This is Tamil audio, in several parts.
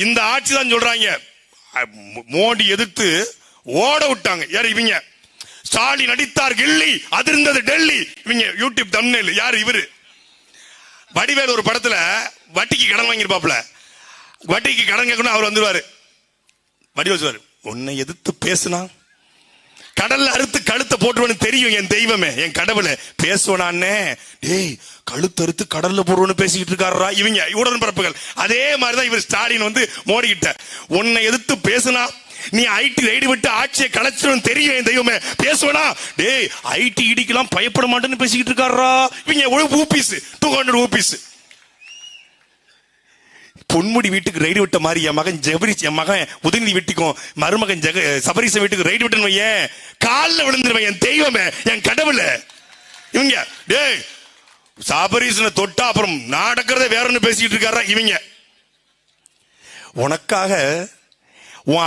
இந்த ஆட்சி தான் சொல்றாங்க. மோடி எதிர்த்து ஓட விட்டாங்க. யார் இவங்க? ஸ்டாலின் அடித்தார் கில்லி, அதிர்ந்தது டெல்லி. இவங்க யூடியூப் தம்ப்நெயில். யார் இவரு? வடிவேல் ஒரு படத்துல வட்டிக்கு கடன் வாங்கிருப்பாப்ல. வட்டிக்கு கடன் கேட்கணும், அவர் வந்துருவாரு. வடிவேல் சொல்வாரு, உன்னை எதிர்த்து பேசுனா கடல்ல அறுத்து கழுத்தை போட்டுருவனு தெரியும் என் தெய்வமே, என் கடவுளை. பேசுவனான்னே, டேய் கழுத்து அறுத்து கடல்ல போடுவனு பேசிக்கிட்டு இருக்காரா இவங்க உடன்பிறப்புகள். அதே மாதிரிதான் இவர் ஸ்டாலின் வந்து மோடி கிட்ட, உன்னை எதிர்த்து பேசுனா நீ ஐடி ரைடு விட்டு ஆட்சியை கலைச்சிடும் தெரியும் என் தெய்வமே, பேசுவனா? டேய் ஐடி இடிக்கலாம் பயப்பட மாட்டேன்னு பேசிக்கிட்டு இருக்காரா இவங்க. ஊபிஸ் 200 ஊபிஸ். பொன்முடி வீட்டுக்கு ரைடு விட்ட மாதிரி என் மகன் ஜெபரிஸ், என் மகன் உதயநிதி வீட்டுக்கும் மருமகன் சபரிச வீட்டுக்கு ரைடு விட்டு வையன், காலில் விழுந்துருவேன் என் தெய்வமே, என் கடவுள. இவங்க டேய் சபரிசனை தொட்டா அப்புறம் நடக்கிறத வேறன்னு பேசிட்டு இருக்காரா இவங்க. உனக்காக உன்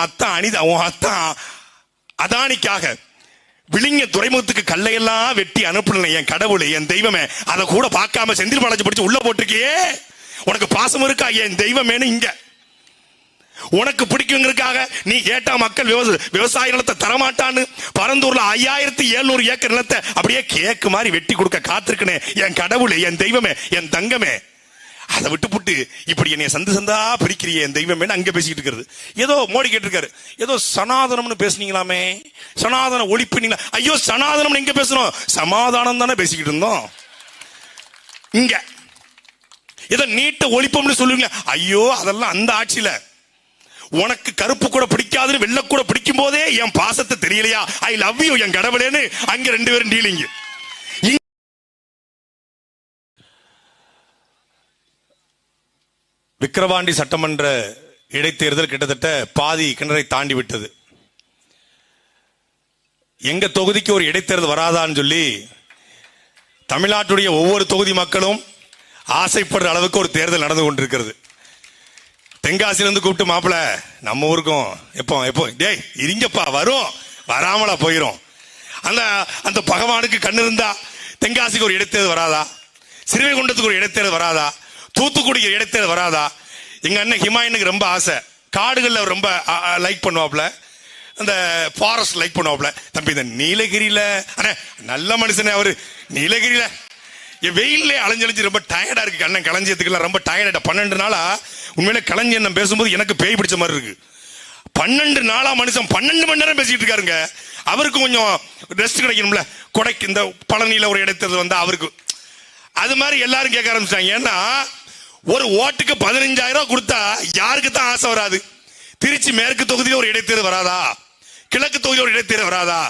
அத்தான் அதானிக்காக விளிங்க துறைமுகத்துக்கு கல்லையெல்லாம் வெட்டி அனுப்பல என் கடவுளை, என் தெய்வமே. அதை கூட பார்க்காம செந்தில் பாலாஜி படிச்சு உள்ள போட்டிருக்கியே, உனக்கு பாசம் இருக்கா என் தெய்வமேனு? இங்க உனக்கு பிடிக்குங்கிறதுக்காக நீ கேட்டா மக்கள் விவசாய நிலத்தை தரமாட்டான்னு பரந்தூர்ல 5700 ஏக்கர் நிலத்தை அப்படியே கேக்கு மாதிரி வெட்டி கொடுக்க காத்திருக்கனே என் கடவுளே, என் தெய்வமே, என் தங்கமே. அதை விட்டு புட்டு இப்படி என்னைய சந்து சந்தா பிரிக்கிறிய என் தெய்வமே அங்க பேசிக்கிட்டு இருக்கிறது. ஏதோ மோடி கேட்டிருக்காரு, ஏதோ சனாதனம்னு பேசுனீங்களாமே, சனாதன ஒழிப்புனீங்களா? ஐயோ சனாதனம் எங்க பேசணும், சமாதானம் தானே பேசிக்கிட்டு இருந்தோம். இங்க ஏதோ நீட்ட ஒழிப்போம்னு சொல்லுவீங்க. ஐயோ அதெல்லாம் அந்த ஆட்சியில. உனக்கு கருப்பு கூட பிடிக்காதுன்னு வெள்ளை கூட பிடிக்கும் போதே என் பாசத்தை தெரியலையா, ஐ லவ் யூ என் கடவுளேன்னு அங்க 2 பேரும் டீலிங். விக்கிரவாண்டி சட்டமன்ற இடைத்தேர்தல் கிட்டத்தட்ட பாதி கிணறை தாண்டி விட்டது. எங்க தொகுதிக்கு ஒரு இடைத்தேர்தல் வராதான்னு சொல்லி தமிழ்நாட்டுடைய ஒவ்வொரு தொகுதி மக்களும் ஆசைப்படுற அளவுக்கு ஒரு தேர்தல் நடந்து கொண்டிருக்கிறது. தென்காசியிலிருந்து கூப்பிட்டு, மாப்பிள்ள நம்ம ஊருக்கும் எப்போ டேய் இருங்கப்பா, வரும் வராமலா போயிரும். அந்த பகவானுக்கு கண்ணு இருந்தா தென்காசிக்கு ஒரு இடைத்தேர்தல் வராதா? சிறுவைகுண்டத்துக்கு ஒரு இடைத்தேர்தல் வராதா? தூத்துக்குடிக்கு இடைத்தேர்தல் வராதா? எங்க அண்ணன் ஹிமாயனுக்கு ரொம்ப ஆசை, காடுகள்ல ரொம்ப லைக் பண்ணுவாப்ல, அந்த ஃபாரஸ்ட் லைக் பண்ணுவாப்ல. தம்பி இந்த நீலகிரியில நல்ல மனுஷனே அவரு, நீலகிரியில வெயிலே அலைஞ்சு ரொம்ப டயர்டா இருக்கு அண்ணன், களஞ்சியத்துக்குலாம் ரொம்ப டயர்டா. 12 நாளா உண்மையிலே களஞ்சியம் பேசும்போது எனக்கு பேய் பிடிச்ச மாதிரி இருக்கு. 12 நாளா மனுஷன் 12 மணி நேரம் பேசிட்டு இருக்காருங்க. அவருக்கு கொஞ்சம் ரெஸ்ட் கிடைக்கணும்ல. கொடைக்கு இந்த பழனியில ஒரு இடத்துல வந்தா அவருக்கு அது மாதிரி எல்லாரும் கேட்க ஆரம்பிச்சாங்க. ஏன்னா ஒரு ஓட்டுக்கு 15,000 கொடுத்தா யாருக்கு தான் ஆசை வராது? திருச்சி மேற்கு தொகுதியில் ஒரு இடைத்தேர்தல் வராதா? கிழக்கு தொகுதியில் ஒரு இடைத்தேர்தல் வராதா?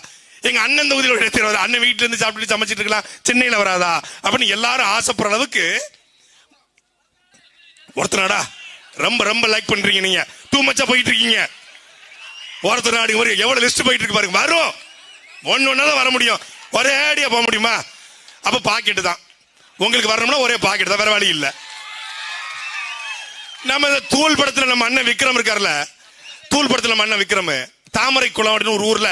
எங்க அண்ணன் தொகுதியில் ஒரு இடைத்தேர்தல் வராதா? அண்ணன் வீட்டுல இருந்து சாப்பிட்டு சமைச்சிட்டு இருக்கலாம், சென்னையில வராதா? அப்படின்னு எல்லாரும் ஆசைப்படுற அளவுக்கு ஒருத்தனாடா ரொம்ப ரொம்ப லைக் பண்றீங்க, நீங்க டூ மச்சா போயிட்டு இருக்கீங்க. ஒருத்தர் நாடி ஒரு எவ்வளவு லிஸ்ட் போயிட்டு இருக்கு பாருங்க. வரும் ஒன்னொன்னதான் வர முடியும், ஒரே அடியா போக முடியுமா? அப்ப பாக்கெட்டு தான் உங்களுக்கு வரணும்னா ஒரே பாக்கெட் தான், வேற வழி இல்ல. நம்ம தூள் படத்துல நம்ம அண்ணன் விக்ரம் இருக்காருல்ல, தூள் படத்துல நம்ம அண்ணன் விக்ரம் தாமரை குளம் ஒரு ஊர்ல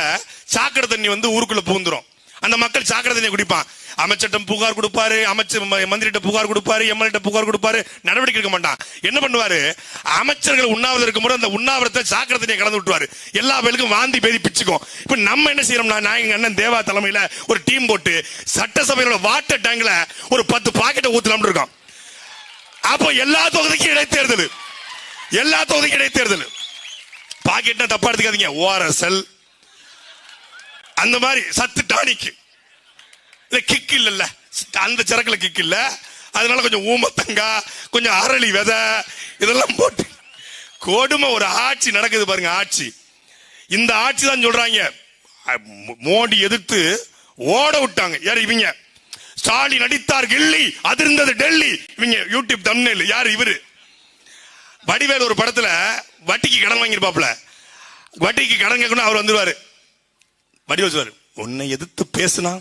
சாக்கடை தண்ணி ஊருக்குள்ள பூந்துரும். அந்த மக்கள் சாக்கடை தண்ணியை குடிப்பான். அமைச்சர்கிட்ட புகார் கொடுப்பாரு, அமைச்சர் மந்திரிட்ட புகார் கொடுப்பாரு, எம்எல்ஏ புகார் கொடுப்பாரு, நடவடிக்கை எடுக்க மாட்டான். என்ன பண்ணுவாரு? அமைச்சர்கள் உண்ணாவிரதம் இருக்கும்போது அந்த உண்ணாவிரத்தை சாக்கடை தண்ணியை கலந்து விட்டுவாரு. எல்லா பேருக்கும் வாந்தி பேதி பிச்சுக்கும். இப்ப நம்ம என்ன செய்யறோம்னா, நான் எங்க அண்ணன் தேவா தலைமையில ஒரு டீம் போட்டு சட்டசபையோட வாட்டர் டேங்க்ல ஒரு 10 பாக்கெட்டை ஊத்தலாம்னு இருக்கோம். அப்போ எல்லா தொகுதிக்கும் இடைத்தேர்தல், எல்லா தொகுதிக்கும் இடைத்தேர்தல். பாக்கெட்னா தப்பா எடுத்துக்காதீங்க, ஓஆர்எஸ்எல் அந்த மாதிரி சத்து டானிக்கு கிக் இல்ல, அந்த சரக்குல கிக் இல்ல, அதனால கொஞ்சம் ஊமத்தங்கா, கொஞ்சம் அரளி விதை இதெல்லாம் போட்டு கொடுமை ஒரு ஆட்சி நடக்குது பாருங்க. ஆட்சி இந்த ஆட்சி தான் சொல்றாங்க. மோடி எதிர்த்து ஓட விட்டாங்க. யார் இவங்க? ஸ்டாலின் அடித்தார் கில்லி, அதிர்ந்தது டெல்லி. இவங்க யூடியூப் தம்ப்நெயில். யார் இவரு? வடிவேல் ஒரு படத்துல வட்டிக்கு கடன் வாங்கிருப்பாப்ல. வட்டிக்கு கடன் கேட்கணும், அவர் வந்துருவாரு. வடிவேல் சொல்வாரு, உன்னை எதிர்த்து பேசுனா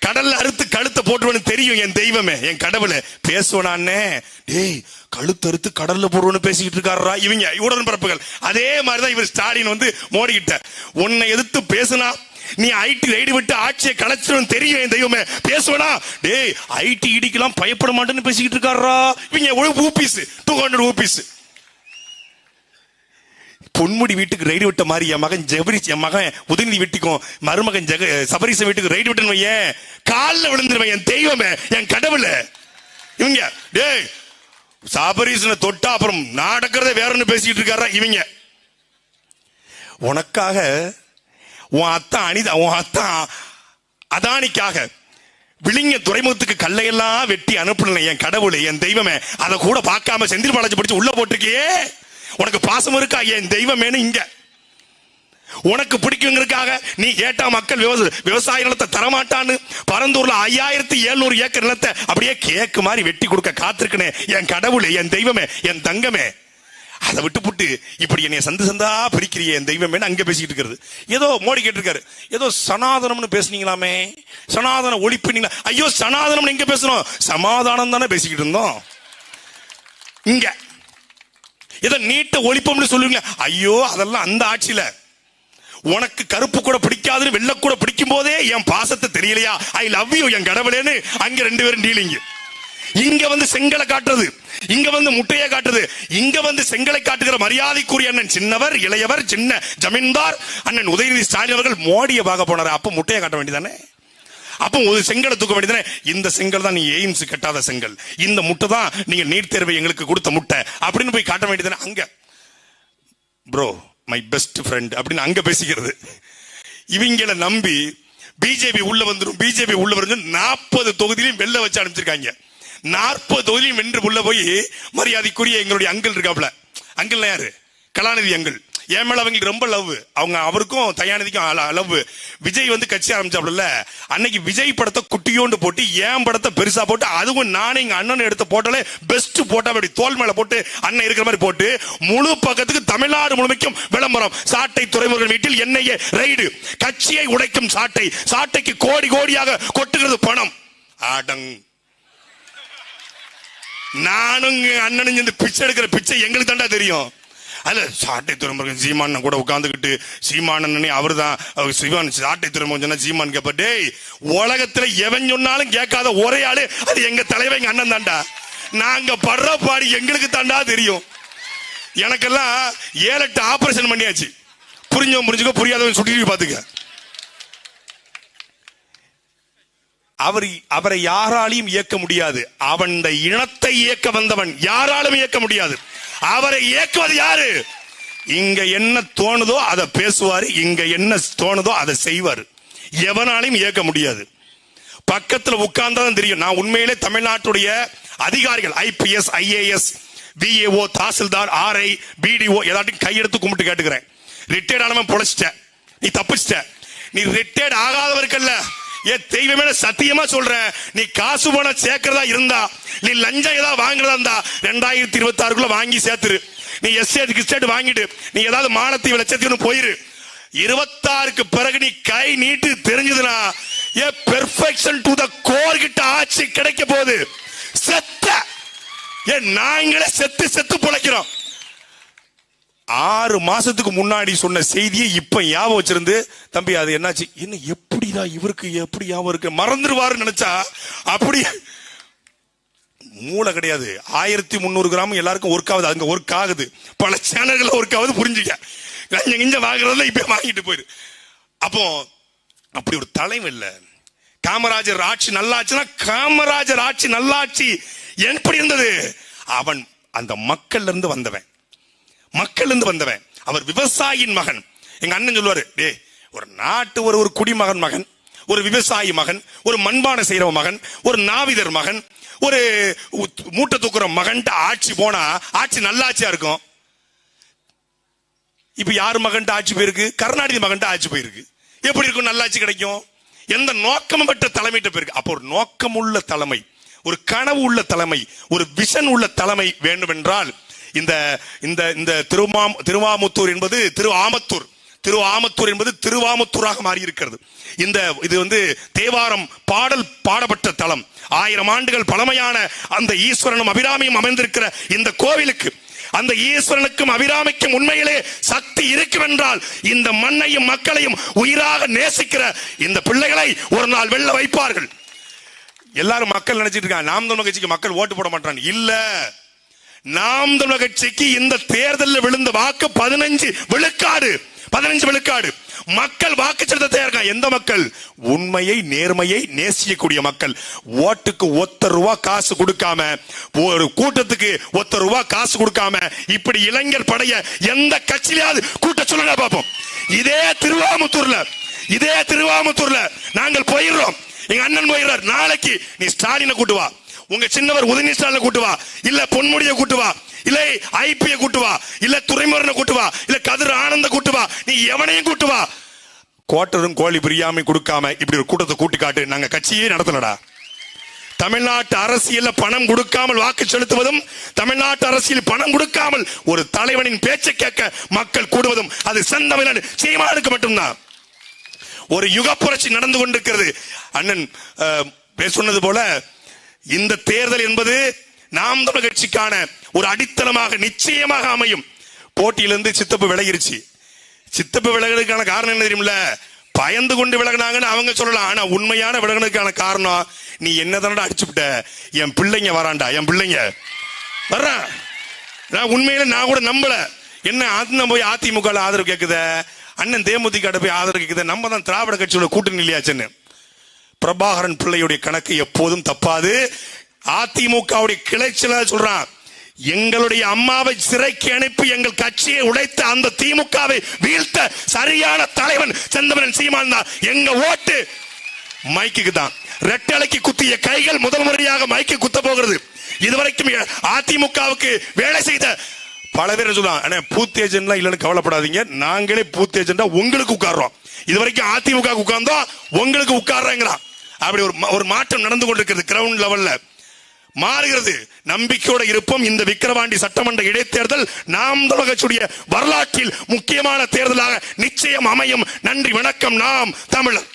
கடல்ல அறுத்து கழுத்தை போட்டுருவனு தெரியும் என் தெய்வமே, என் கடவுளை. பேசுவனான்னே, டேய் கழுத்து அறுத்து கடல்ல போடுவனு பேசிக்கிட்டு இருக்காரா இவங்க உடன்பிறப்புகள். அதே மாதிரிதான் இவர் ஸ்டாலின் மோடி கிட்ட, உன்னை எதிர்த்து பேசுனா நீ ஐடி ரைடு விட்டு ஆட்சியை கலைச்சிடும் தெரியும் என் தெய்வமே, பேசுவனா? டேய் ஐடி இடிக்கலாம் பயப்பட மாட்டேன்னு பேசிக்கிட்டு இருக்காரா இவங்க. ஊபிஸ் 200 ஊபிஸ். பொன்முடி வீட்டுக்கு ரைடு விட்ட மாதிரி என் மகன் உதயநிதி வீட்டுக்கும் மருமகன் சபரீசன் வீட்டுக்கு ரைடு விட்டேன்னு ஏன் காலில் விழுந்துருவேன். என் தெய்வமே, என் கடவுள். இவங்க டேய் சபரீசனை தொட்டா அப்புறம் நடக்கிறத வேறன்னு பேசிட்டு இருக்காரா இவங்க. உனக்காக உன் அத்தா அதானிக்காக விளிங்க துறைமுகத்துக்கு கல்லையெல்லாம் வெட்டி அனுப்பல என் கடவுளை, என் தெய்வமே. அதை கூட பார்க்காம செந்தில் பாலாஜி பிடிச்சு உள்ள போட்டிருக்கியே. உனக்கு பாசம் இருக்கா என் தெய்வமேனு? இங்க உனக்கு பிடிக்குங்கிறதுக்காக நீ கேட்டா மக்கள் விவசாய நிலத்தை தரமாட்டான்னு பரந்தூர்ல 5700 ஏக்கர் நிலத்தை அப்படியே கேக்கு மாதிரி வெட்டி கொடுக்க காத்திருக்கனே என் கடவுளே, என் தெய்வமே, என் தங்கமே. அதை விட்டு புட்டு இப்படி என்னைய சந்தா பிரிக்கிறிய என் தெய்வமே அங்க பேசிட்டு இருக்கிறது. ஏதோ மோடி கேட்டிருக்காரு, ஏதோ சனாதனம்னு பேசுனீங்களாமே, சனாதன ஒழிப்பு. ஐயோ சனாதனம் எங்க பேசணும், சமாதானம் தானே பேசிக்கிட்டு இருந்தோம். இங்க ஏதோ நீட்ட ஒழிப்போம்னு சொல்லுவீங்க. ஐயோ அதெல்லாம் அந்த ஆட்சியில. உனக்கு கருப்பு கூட பிடிக்காதுன்னு வெள்ளை கூட பிடிக்கும் போதே என் பாசத்தை தெரியலையா, ஐ லவ் யூ என் கடவுளேன்னு அங்க 2 பேரும் டீலிங். இங்க வந்து செங்கலை காட்டுறது, இங்க வந்து முட்டையை காட்டுறது, இங்க வந்து செங்கலை காட்டுகிற மரியாதைக்குரிய அண்ணன் சின்னவர் இளையவர் சின்ன ஜமீன்தார் அண்ணன் உதயநிதி ஸ்டாலின் அவர்கள் மோடியை பார்க்க போனாரு. அப்ப முட்டையை காட்ட வேண்டியதானே, அப்போ ஒரு செங்கலை தூக்க வேண்டியதானே. இந்த செங்கல் தான் நீ எய்ம்ஸ் கட்டாத செங்கல், இந்த முட்டை தான் நீங்க நீட் தேர்வை எங்களுக்கு கொடுத்த முட்டை அப்படின்னு போய் காட்ட வேண்டியதானே. அங்க ப்ரோ மை பெஸ்ட் ஃப்ரெண்ட் அப்படின்னு அங்க பேசிக்கிறது. இவங்களை நம்பி பிஜேபி உள்ள வந்துடும், பிஜேபி உள்ள வந்து 40 தொகுதியிலையும் வெள்ள வச்சு அனுப்பிச்சிருக்காங்க. 40 தொகுதியிலையும் வென்று உள்ள போய் மரியாதைக்குரிய எங்களுடைய அங்கிள் இருக்காப்ல, அங்கிள் யாரு, கலாநிதி அங்கிள். என் மேல அவங்களுக்கு ரொம்ப லவ், அவருக்கும் தயாநிதிக்கும் லவ். விஜய் வந்து கட்சி ஆரம்பிச்சாப்ல, அன்னைக்கு விஜய் படத்தை குட்டியோண்டு போட்டு என் படத்தை பெருசா போட்டு, அதுவும் நானே எங்க அண்ணன் எடுத்த போட்டாலே பெஸ்ட் போட்டா அப்படி தோல் மேல போட்டு அண்ணன் இருக்கிற மாதிரி போட்டு முழு பக்கத்துக்கு தமிழ்நாடு முழுமைக்கும் விளம்பரம். சாட்டை துறைமுக வீட்டில் எண்ணெயை ரைடு, கட்சியை உடைக்கும் சாட்டை, சாட்டைக்கு கோடி கோடியாக கொட்டுகிறது பணம். ஆடங் நானும் அண்ணனும் இந்த பிச்சை எடுக்கிற பிச்சை எங்களுக்கு தாண்டா தெரியும். அல்ல சாட்டை துறைமுருகன் சீமான் கூட உட்காந்துக்கிட்டு சீமானே அவரு தான் சிவான் சாட்டை துறைமுகம் சொன்னா சீமான் கேப்ப, உலகத்துல எவன் சொன்னாலும் கேட்காத ஒரே ஆளு அது எங்க தலைவர் எங்க அண்ணன் தாண்டா. நாங்க படுற பாடி எங்களுக்கு தாண்டா தெரியும். எனக்கெல்லாம் 7-8 ஆபரேஷன் பண்ணியாச்சு. புரிஞ்சுக்கோ புரியாதவன் சுட்டி பாத்துக்க. அவரை யாராலையும் இயக்க முடியாது. அவன் இனத்தை இயக்க வந்தவன் யாராலும் இயக்க முடியாது. அவரை இயக்குவது யாரு? இங்க என்ன தோணுதோ அதை பேசுவாரு, இங்க என்ன தோணுதோ அதை செய்வாரு. எவனாலையும் இயக்க முடியாது. பக்கத்துல உட்கார்ந்தாதான் தெரியும். நான் உண்மையிலே தமிழ்நாட்டுடைய அதிகாரிகள் IPS IAS VAO tahsildar RI BDO எல்லாத்தையும் கையெடுத்து கும்பிட்டு கேட்டுக்கிறேன். ரிட்டையர்ட் ஆனவன் பொழைச்சிட்ட, நீ தப்பிச்சிட்ட. நீ ரிட்டையர்ட் ஆகாதவருக்கல்ல, என் தெய்வமே சத்தியமா சொல்றேன், நீ காசு பணம் சேர்க்கிறதா இருந்தா, நீ லஞ்சம் ஏதாவது வாங்குறதா இருந்தா 2026 வாங்கி சேர்த்துரு. நீ எஸ்டேட் வாங்கிட்டு நீ ஏதாவது மானத்தை லட்சத்தையும் போயிரு. 26க்கு பிறகு நீ கை நீட்டு தெரிஞ்சதுன்னா பெர்ஃபெக்ஷன் டு த கோர் கிட்ட ஆட்சி கிடைக்க போகுது. செத்த நாங்களே செத்து பிழைக்கிறோம். 6 மாசத்துக்கு முன்னாடி சொன்ன செய்தியை இப்ப ஞாபகம் வச்சிருந்து, தம்பி அது என்னாச்சு, என்ன எப்படிதான் இவருக்கு எப்படி ஞாபகம் இருக்கு, மறந்துடுவாருன்னு நினைச்சா அப்படி மூளை கிடையாது. 1300 கிராம் எல்லாருக்கும் ஒர்க் ஆகுது, அங்க ஒர்க் ஆகுது, பல சேனல்கள் ஒர்க் ஆகுது. புரிஞ்சுக்க, இங்க வாங்குறதுல இப்ப வாங்கிட்டு போயிரு. அப்போ அப்படி ஒரு தலைமை இல்ல. காமராஜர் ஆட்சி நல்லாச்சுன்னா காமராஜர் ஆட்சி நல்லாட்சி எப்படி இருந்தது? அவன் அந்த மக்கள்ல இருந்து வந்தவன், அவர் விவசாயியின் மகன். எங்க அண்ணன் சொல்லுவாரு, டே ஒரு நாட்டு ஒரு குடிமகன் மகன், ஒரு விவசாயி மகன், ஒரு மண்பானை செய்யற மகன், ஒரு நாவிதர் மகன், ஒரு மூட்டை தூக்குற மகன் ஆட்சி போனா ஆட்சி நல்லாட்சியா இருக்கும். இப்ப யாரு மகன் ஆட்சி போயிருக்கு? கருணாநிதி மகன் ஆட்சி போயிருக்கு. எப்படி இருக்கும் நல்லாட்சி கிடைக்கும்? எந்த நோக்கமும் பெற்ற தலைமையிட்ட போயிருக்கு. அப்போ ஒரு நோக்கம் உள்ள தலைமை, ஒரு கனவு உள்ள தலைமை, ஒரு விஷன் உள்ள தலைமை வேண்டும் என்றால் இந்த இந்த இந்த திருவாமுத்தூர் என்பது திருவாமத்தூர் என்பது திருவாமுத்தூராக மாறி இருக்கிறது. இது வந்து தேவாரம் பாடல் பாடப்பட்ட தலம். 1000 ஆண்டுகள் பழமையான அந்த ஈஸ்வரனும் அபிராமியும் அமைந்திருக்கிற இந்த கோவிலுக்கு, அந்த ஈஸ்வரனுக்கும் அபிராமிக்கும் உண்மையிலே சக்தி இருக்கும் என்றால் இந்த மண்ணையும் மக்களையும் உயிராக நேசிக்கிற இந்த பிள்ளைகளை ஒரு நாள் வெல்ல வைப்பார்கள். எல்லாரும் மக்கள் நினைச்சிட்டு இருக்காங்க நாம் தமிழர் கட்சிக்கு மக்கள் ஓட்டு போட மாட்டாங்க. இல்ல, நாம் தமிழர் கட்சிக்கு இந்த தேர்தலில் விழுந்த வாக்கு 15 விழுக்காடு. மக்கள் வாக்கு செலுத்த தயாரா. எந்த மக்கள்? உண்மையை நேர்மையை நேசிக்கக்கூடிய மக்கள். ஓட்டுக்கு ₹1 காசு கொடுக்காம, ஒரு கூட்டத்துக்கு ₹1 காசு கொடுக்காம இப்படி இளைஞர் படைய எந்த கட்சியிலாவது கூட்ட சொல்லுங்க பாப்போம். இதே திருவாமுத்தூர்ல நாங்கள் போயிடுறோம். எங்க அண்ணன் போயிடுறார். நாளைக்கு நீ ஸ்டாலினை கூட்டு வா, உங்க சின்னவர் உதயநிதி ஸ்டாலினை கூட்டு வா, இல்ல பொன்முடியை கூட்டு வா, இல்ல ஐபியை கூட்டு வா, இல்ல துரைமுருகனை கூட்டு வா, இல்ல கதிர் ஆனந்த கூட்டு வா, நீ எவனையும் கூட்டு வா. கோட்டரும் கோழி பிரியாமை கொடுக்காம இப்படி ஒரு கூட்டத்தை கூட்டி காட்டு. நாங்க கட்சியே நடத்தலடா. தமிழ்நாட்டு அரசியல் பணம் கொடுக்காமல் வாக்கு செலுத்துவதும், தமிழ்நாட்டு அரசியல் பணம் கொடுக்காமல் ஒரு தலைவனின் பேச்சை கேட்க மக்கள் கூடுவதும் அது செந்தமிழன் சீமானுக்கு மட்டும்தான். ஒரு யுக புரட்சி நடந்து கொண்டிருக்கிறது. அண்ணன் சொன்னது போல இந்த தேர்தல் என்பது நாம் தமிழர் கட்சிக்கான ஒரு அடித்தளமாக நிச்சயமாக அமையும். போட்டியிலிருந்து சித்தப்பு விலகிருச்சு. சித்தப்பு விலகிறதுக்கான காரணம் என்ன தெரியுமில்ல? பயந்து கொண்டு விலகினாங்கன்னு அவங்க சொல்லலாம். ஆனா உண்மையான விலகினதுக்கான காரணம், நீ என்னதானடா அடிச்சுட்ட, என் பிள்ளைங்க வரான்டா, என் பிள்ளைங்க வர்றான். நான் உண்மையில நான் கூட நம்பல. என்ன அண்ணன் போய் அதிமுக ஆதரவு கேட்குத, அண்ணன் தேமுதிக போய் ஆதரவு கேட்குது, நம்ம தான் திராவிட கட்சியோட கூட்டணி இல்லையாச்சுன்னு. பிரபாகரன் பிள்ளையுடைய கணக்கு எப்போதும் தப்பாது. அதிமுகவுடைய கிளைச்சல சொல்றான், எங்களுடைய அம்மாவை சிறைக்கு அனுப்பி எங்கள் கட்சியை உடைத்த அந்த திமுகவை வீழ்த்த சரியான தலைவன் செந்தமிழன் சீமான் தான். எங்க ஓட்டு மைக்கு தான். ரெட்டலைக்கு குத்திய கைகள் முதல் முறையாக மைக்கு குத்த போகிறது. இதுவரைக்கும் அதிமுகவுக்கு வேலை செய்த பல பேர் சொல்லுவாங்க, பூத் ஏஜென்ட்லாம் இல்லைன்னு கவலைப்படாதீங்க, நாங்களே பூத் ஏஜென்டா உங்களுக்கு உட்கார்றோம். இதுவரைக்கும் அதிமுக உட்கார்ந்தோம், உங்களுக்கு உட்கார்றேங்கிறான். அப்படி ஒரு மாற்றம் நடந்து கொண்டிருக்கிறது. கிரவுண்ட் லெவல்ல மாறுகிறது. நம்பிக்கையோட இருப்போம். இந்த விக்கிரவாண்டி சட்டமன்ற இடைத்தேர்தல் நாம் தமிழர் கட்சியுடைய வரலாற்றில் முக்கியமான தேர்தலாக நிச்சயம் அமையும். நன்றி, வணக்கம். நாம் தமிழர்.